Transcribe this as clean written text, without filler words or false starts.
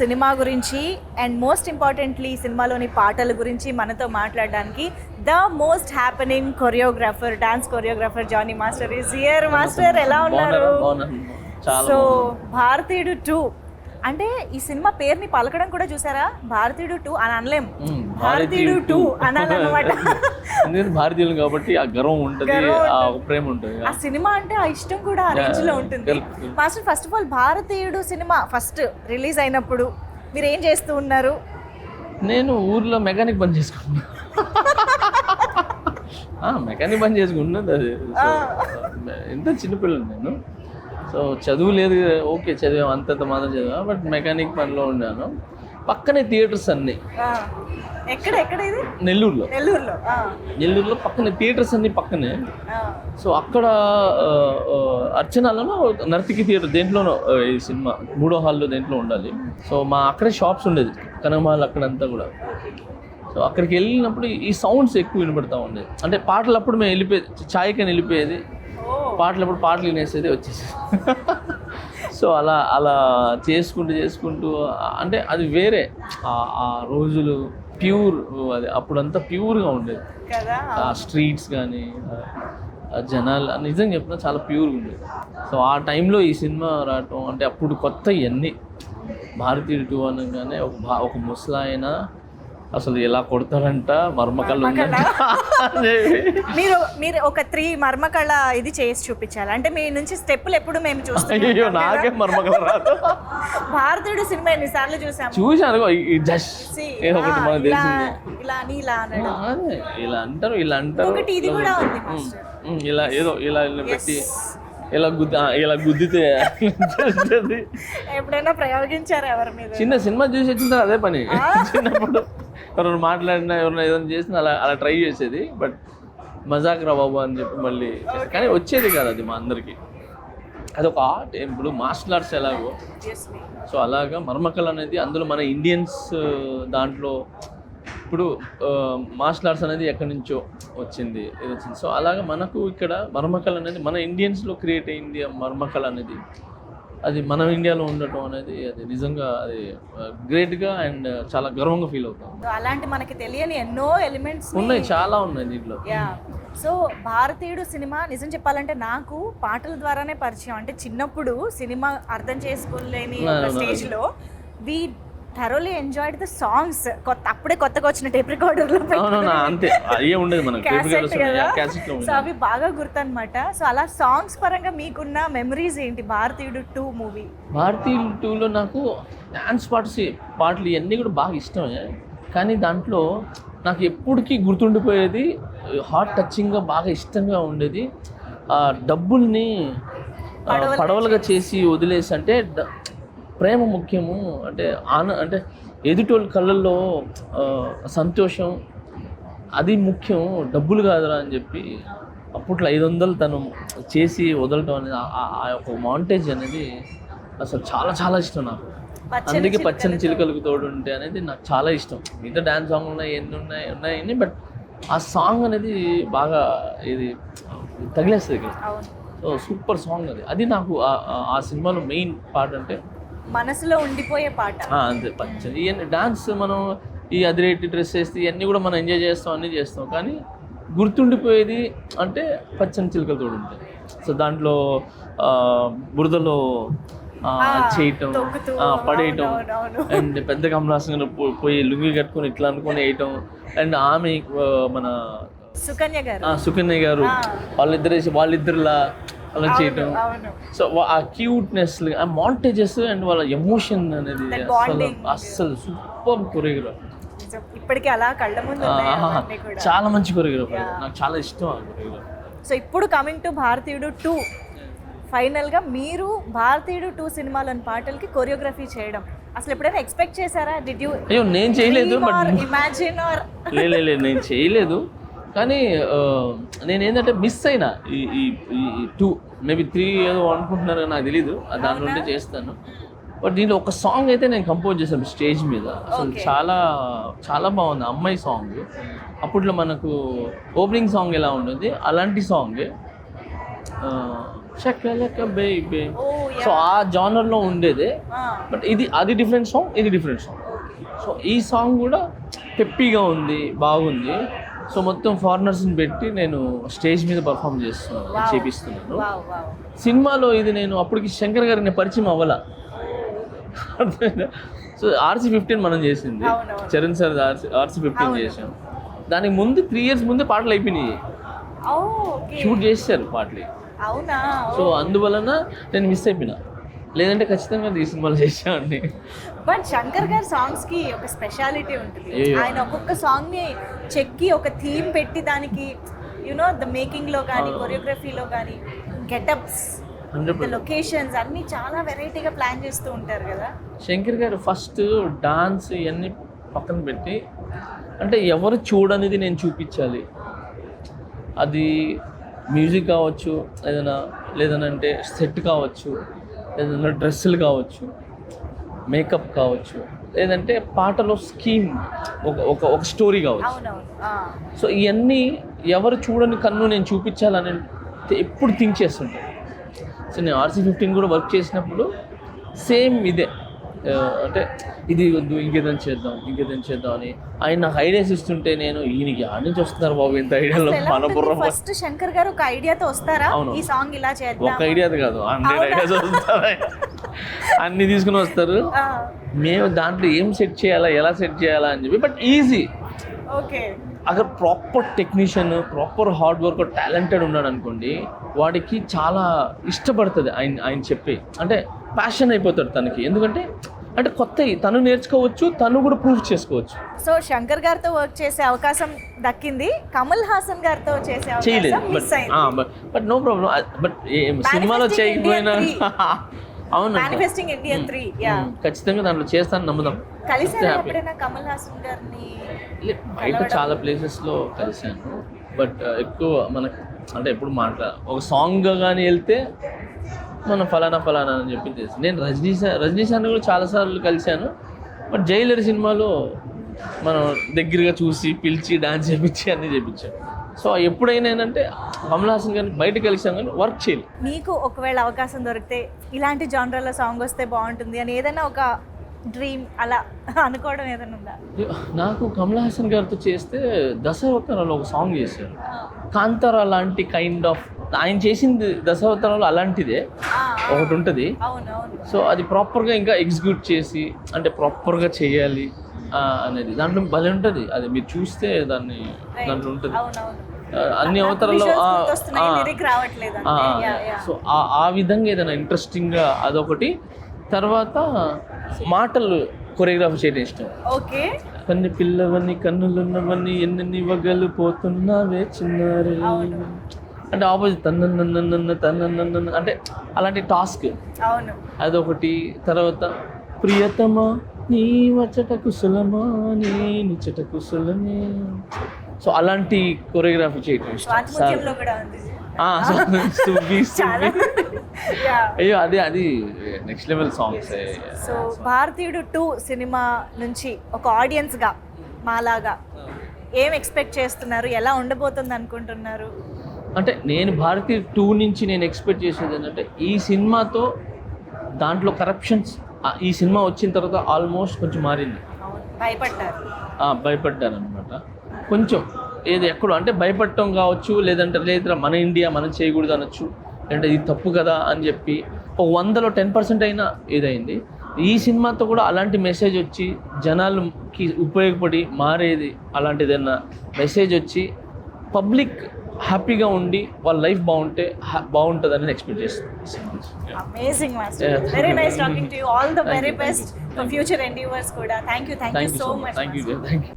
Cinema గురించి and most importantly సినిమాలోని పాటల గురించి మనతో మాట్లాడడానికి the most happening choreographer, dance choreographer Jani master is here. Master ఎలా ఉన్నారు? సో భారతీయుడు 2 అంటే ఈ సినిమా పేరుని పలకడం కూడా చూసారా, భారతీయుడు 2 అని అనలేం, భారతీయుడు 2 అనాలన్నమాట. భారతీయులు కాబట్టి ఆ గర్వం ఉంటుంది, ఆ ప్రేమ ఉంటుంది, ఆ సినిమా అంటే ఆ ఇష్టం కూడా ఆ రేంజ్ లో ఉంటుంది. మాస్టర్, ఫస్ట్ ఆఫ్ ఆల్ భారతీయుడు సినిమా ఫస్ట్ రిలీజ్ అయినప్పుడు మీరు ఏం చేస్తూ ఉన్నారు? నేను ఊర్లో మెకానిక్ పని చేసుకున్నా. మెకానిక్ పని చేసుకున్నది అది. ఎంత చిన్నపిల్లలు నేను. సో చదువు లేదు, ఓకే చదివాం, అంతంత మాత్రం చదివా, బట్ మెకానిక్ పనిలో ఉన్నాను. పక్కనే థియేటర్స్ అన్నీ. ఎక్కడ ఎక్కడ ఇది? నెల్లూరులో పక్కనే థియేటర్స్ అన్నీ పక్కనే. సో అక్కడ అర్చనాలలో నర్తికి థియేటర్ దేంట్లోనో ఈ సినిమా 3వ హాల్లో దేంట్లో ఉండాలి. సో మా అక్కడే షాప్స్ ఉండేది, కనకమహల్ అక్కడంతా కూడా. సో అక్కడికి వెళ్ళినప్పుడు ఈ సౌండ్స్ ఎక్కువ వినపడతా ఉండేది. అంటే పాటలు అప్పుడు మేము వెళ్ళిపోయేది, ఛాయ్కని వెళ్ళిపోయేది, పాటలప్పుడు పాటలు వినేసేది, వచ్చేసి. సో అలా చేసుకుంటూ అంటే అది వేరే ఆ రోజులు ప్యూర్, అది అప్పుడంతా ప్యూర్గా ఉండేది. ఆ స్ట్రీట్స్ కానీ జనాలు నిజంగా చెప్పినా చాలా ప్యూర్గా ఉండేది. సో ఆ టైంలో ఈ సినిమా రావటం అంటే అప్పుడు కొత్త ఇవన్నీ. భారతీయుడు 2 అనగానే ఒక ముసలాయన అసలు ఎలా కొడతారంట, మర్మకళ్ళు మీరు ఒక 3 మర్మకళ ఇది చేసి చూపించాలి. అంటే మీ నుంచి స్టెప్పులు ఎప్పుడు మేము చూస్తాం. నాకే మర్మకళ రాదు. భారతీయుడు సినిమా ఎన్నిసార్లు చూసాను. ఇలా అంటారు ఇది కూడా ఉంది. ఇలా పెట్టి ఇలా గుద్దితే ఎప్పుడైనా ప్రయోగించారు ఎవరి మీద? చిన్న సినిమా చూసి వచ్చిన అదే పని. చిన్నప్పుడు ఎవరైనా మాట్లాడినా, ఎవరైనా ఏదైనా చేసినా అలా ట్రై చేసేది. బట్ మజాక్ రా బాబు అని చెప్పి మళ్ళీ, కానీ వచ్చేది కాదు అది మా అందరికి. అదొక ఆర్ట్. ఇప్పుడు మార్షల్ ఆర్ట్స్ ఎలాగో, సో అలాగా మర్మకళ అనేది అందులో మన ఇండియన్స్ దాంట్లో. ఇప్పుడు మార్షల్ ఆర్ట్స్ అనేది ఎక్కడి నుంచో వచ్చింది. సో అలాగా మనకు ఇక్కడ మర్మకళ అనేది మన ఇండియన్స్లో క్రియేట్ అయింది. మర్మకళ అనేది అది మన ఇండియాలో ఉండటం అనేది అది నిజంగా అది గ్రేట్గా అండ్ చాలా గర్వంగా ఫీల్ అవుతాం. అలాంటి మనకి తెలియని ఎన్నో ఎలిమెంట్స్ ఉన్నాయి, చాలా ఉన్నాయి దీంట్లో. సో భారతీయుడు సినిమా నిజం చెప్పాలంటే నాకు పాటల ద్వారానే పరిచయం. అంటే చిన్నప్పుడు సినిమా అర్థం చేసుకోలేని స్టేజ్లో we thoroughly enjoyed the songs. అప్పుడే కొత్తగా వచ్చిన టేప్ రికార్డర్లో సో అవి బాగా గుర్తనమాట. సో అలా సాంగ్స్ పరంగా మీకున్న మెమరీస్ ఏంటి భారతీయుడు 2 మూవీ? భారతీయుడు 2లో నాకు డాన్స్ పాటలు ఇవన్నీ కూడా బాగా ఇష్టమే. కానీ దాంట్లో నాకు ఎప్పటికీ గుర్తుండిపోయేది, హార్ట్ టచింగ్గా బాగా ఇష్టంగా ఉండేది, డబ్బుల్ని పడవలుగా చేసి వదిలేసి, అంటే ప్రేమ ముఖ్యము, అంటే అంటే ఎదుటోళ్ళ కళ్ళల్లో సంతోషం అది ముఖ్యం, డబ్బులు కాదురా అని చెప్పి అప్పట్లో 500 తను చేసి వదలటం అనేది, ఆ యొక్క మాంటేజ్ అనేది అసలు చాలా చాలా ఇష్టం నాకు. అందుకే పచ్చని చిలుకలకు తోడు ఉంటే అనేది నాకు చాలా ఇష్టం. మిగతా డ్యాన్స్ సాంగ్ ఉన్నాయి, బట్ ఆ సాంగ్ అనేది బాగా ఇది తగిలేస్తుంది ఇక్కడ. సో సూపర్ సాంగ్ అది నాకు ఆ సినిమాలో మెయిన్ పార్ట్, అంటే మనసులో ఉండిపోయే పాట అంతే. పచ్చని ఇవన్నీ డాన్స్ మనం ఈ అదిరేటి డ్రెస్ వేస్తే ఇవన్నీ కూడా మనం ఎంజాయ్ చేస్తాం, అన్నీ చేస్తాం, కానీ గుర్తుండిపోయేది అంటే పచ్చని చిలుకల తోడు ఉంటాయి. సో దాంట్లో బురదలో చేయటం, పడేయటం, అండ్ పెద్ద కమలాసంగా పోయి లుంగి కట్టుకొని ఇట్లా అనుకొని వేయటం, అండ్ ఆమె మన సుకన్య గారు వాళ్ళిద్దరిలా అలా చేయటం. సో ఆ క్యూట్నెస్, ఆ మాంటేజెస్ అండ్ వాళ్ళ ఎమోషన్ అనేది అస్సలు సూపర్ కొరియోగ్రాఫర్. ఇప్పటికీ అలా కళ్ళ ముందు చాలా మంచి కొరియోగ్రాఫర్, నాకు చాలా ఇష్టం ఆ కొరియోగ్రాఫర్. సో ఇప్పుడు కమింగ్ టు భారతీయుడు 2, ఫైనల్గా మీరు భారతీయుడు 2 సినిమాలోని పాటలకి కొరియోగ్రఫీ చేయడం అసలు ఎప్పుడైనా ఎక్స్పెక్ట్ చేశారా? Did you? నేను చేయలేదు, ఇమాజిన్ ఆర్ లేదు నేను చేయలేదు. కానీ నేనేంటంటే మిస్ అయినా ఈ 2 మేబీ 3 ఏదో అనుకుంటున్నారు, నాకు తెలీదు, దాని నుండి చేస్తాను. బట్ దీంట్లో ఒక సాంగ్ అయితే నేను కంపోజ్ చేశాను స్టేజ్ మీద. అసలు చాలా చాలా బాగుంది. అమ్మాయి సాంగ్, అప్పట్లో మనకు ఓపెనింగ్ సాంగ్ ఎలా ఉంటుంది అలాంటి సాంగ్, షకలక బేబీ. సో ఆ జానర్లో ఉండేదే. బట్ అది డిఫరెంట్ సాంగ్, ఇది డిఫరెంట్ సాంగ్. సో ఈ సాంగ్ కూడా పెప్పీగా ఉంది, బాగుంది. సో మొత్తం ఫారినర్స్ని పెట్టి నేను స్టేజ్ మీద పర్ఫామ్ చేపిస్తున్నాను. సినిమాలో ఇది నేను అప్పటికి శంకర్ గారికి నేను పరిచయం అవ్వాల. సో RC15 మనం చేసింది, చరణ్ సార్ RC15 చేసాం. దానికి ముందు 3 years ముందే పాటలు అయిపోయినాయి, షూట్ చేశారు పాటలు. సో అందువలన నేను మిస్ అయిపోయినా, లేదంటే ఖచ్చితంగా ఈ సినిమాలో చేసామండి. బట్ శంకర్ గారి సాంగ్స్ కి ఒక స్పెషాలిటీ ఉంటుంది. ఆయన ఒక్కొక్క సాంగ్ ని చెక్కి ఒక థీమ్ పెట్టి దానికి యునో ద మేకింగ్ లో కానీ కొరియోగ్రఫీలో కానీ గెటప్స్, లొకేషన్స్ అన్ని చాలా వెరైటీగా ప్లాన్ చేస్తూ ఉంటారు కదా శంకర్ గారు. ఫస్ట్ డాన్స్ ఇవన్నీ పక్కన పెట్టి, అంటే ఎవరు చూడనిది నేను చూపించాలి. అది మ్యూజిక్ కావచ్చు, లేదనంటే సెట్ కావచ్చు, ఏదైనా డ్రెస్సులు కావచ్చు, మేకప్ కావచ్చు, లేదంటే పాటలో స్కీమ్, ఒక స్టోరీ కావచ్చు. సో ఇవన్నీ ఎవరు చూడని కన్ను నేను చూపించాలని ఎప్పుడు థింక్ చేస్తుంటాను. సో నేను RC15 కూడా వర్క్ చేసినప్పుడు సేమ్ ఇదే, అంటే ఇది వద్దు, ఇంకేదైనా చేద్దాం అని ఆయన నాకు ఐడియాస్ ఇస్తుంటే నేను ఈయనకి ఆడి నుంచి వస్తున్నారు బాబు ఇంత ఐడియాలో మన బుర్ర. ఫస్ట్ శంకర్ గారు ఒక ఐడియాతో వస్తారా, ఈ సాంగ్ ఇలా చేద్దాం, ఒక ఐడియాతో కాదు 100 ఐడియాస్ వస్తారు, అన్ని తీసుకుని వస్తారు. మేము దాంట్లో ఏం సెట్ చేయాలా, ఎలా సెట్ చేయాలా అని చెప్పి. But easy. ఓకే, అక్కడ proper technician, proper hard work, talented ఉన్నాడు అనుకోండి, వాడికి చాలా ఇష్టపడుతుంది ఆయన చెప్పి, అంటే ప్యాషన్ అయిపోతాడు తనకి. ఎందుకంటే అంటే కొత్తవి తను నేర్చుకోవచ్చు, తను కూడా ప్రూవ్ చేసుకోవచ్చు. సో శంకర్ గారితో వర్క్ చేసే అవకాశం దక్కింది, కమల్ హాసన్ గారితో చేసే అవకాశం మిస్ అయింది. But no problem. బట్ సినిమాలో చేయకపోయినా అవును, Manifesting India 3 ఖచ్చితంగా దాంట్లో చేస్తాను, నమ్ముదాం. కలిసారా ఎప్పుడైనా కమల్ హాసన్ గారిని? బయట చాలా ప్లేసెస్లో కలిసాను, బట్ ఎక్కువ మనకు అంటే ఎప్పుడు ఒక సాంగ్ కానీ వెళ్తే మనం ఫలానా అని చెప్పి తెలుసు. నేను రజనీ సార్ని కూడా చాలాసార్లు కలిశాను, బట్ జైలర్ సినిమాలో మనం దగ్గరగా చూసి పిలిచి డాన్స్ చేయించి అన్నీ చేయించాం. సో ఎప్పుడైనా ఏంటంటే కమల్ హాసన్ గారిని బయట కలిసాం కానీ వర్క్ చేయాలి. మీకు ఒకవేళ అవకాశం దొరికితే ఇలాంటి జానర్లో సాంగ్ వస్తే బాగుంటుంది అని ఏదైనా ఒక డ్రీమ్ అలా అనుకోవడం ఏదైనా ఉందా? నాకు కమల్ హాసన్ గారితో చేస్తే దశావతారాలు ఒక సాంగ్ చేశారు, కాంతారా లాంటి కైండ్ ఆఫ్. ఆయన చేసింది దశావతారాలు అలాంటిదే ఒకటి ఉంటుంది. సో అది ప్రాపర్గా ఇంకా ఎగ్జిక్యూట్ చేసి, అంటే ప్రాపర్గా చేయాలి అనేది దాంట్లో భలే ఉంటుంది. అది మీరు చూస్తే దాంట్లో ఉంటుంది అన్ని అవతారాల్లో. సో ఆ విధంగా ఏదైనా ఇంట్రెస్టింగ్గా అదొకటి. తర్వాత మాటలు కొరియోగ్రాఫీ చేయడం ఇష్టం. ఓకే, కన్ను పిల్లవన్నీ కన్నులున్నవన్నీ ఎన్ని వగలు పోతున్నావే చిన్నారే, అంటే ఆపోజిట్ తన్న అంటే అలాంటి టాస్క్ అదొకటి. తర్వాత ప్రియతమా నీ వచ్చట కుశలమా నీ నిచ్చట కుశలమే. సో అలాంటి కొరియోగ్రఫీ చేయడం ఇష్టం. అయ్యో అది నెక్స్ట్ లెవెల్ సాంగ్స్. సో భారతీయుడు 2 సినిమా నుంచి ఒక ఆడియన్స్గా మాలాగా ఏం ఎక్స్పెక్ట్ చేస్తున్నారు, ఎలా ఉండబోతుంది అనుకుంటున్నారు? అంటే నేను భారతీయుడు 2 నుంచి నేను ఎక్స్పెక్ట్ చేసేది ఏంటంటే, ఈ సినిమాతో దాంట్లో కరప్షన్స్ ఈ సినిమా వచ్చిన తర్వాత ఆల్మోస్ట్ కొంచెం మారింది. భయపడ్డారు అనమాట కొంచెం. ఏది ఎక్కడో అంటే భయపడటం కావచ్చు, లేదా మన ఇండియా మనం చేయకూడదు అనొచ్చు, లేదంటే ఇది తప్పు కదా అని చెప్పి ఒక 100లో 10% అయినా ఏదైంది. ఈ సినిమాతో కూడా అలాంటి మెసేజ్ వచ్చి జనాలకి ఉపయోగపడి మారేది, అలాంటిది ఏదైనా మెసేజ్ వచ్చి పబ్లిక్ హ్యాపీగా ఉండి వాళ్ళ లైఫ్ బాగుంటుందని ఎక్స్పెక్ట్ చేస్తున్నాను. Amazing master, very nice talking to you. All the very best for future endeavours కూడా. Thank you so much. Thank you.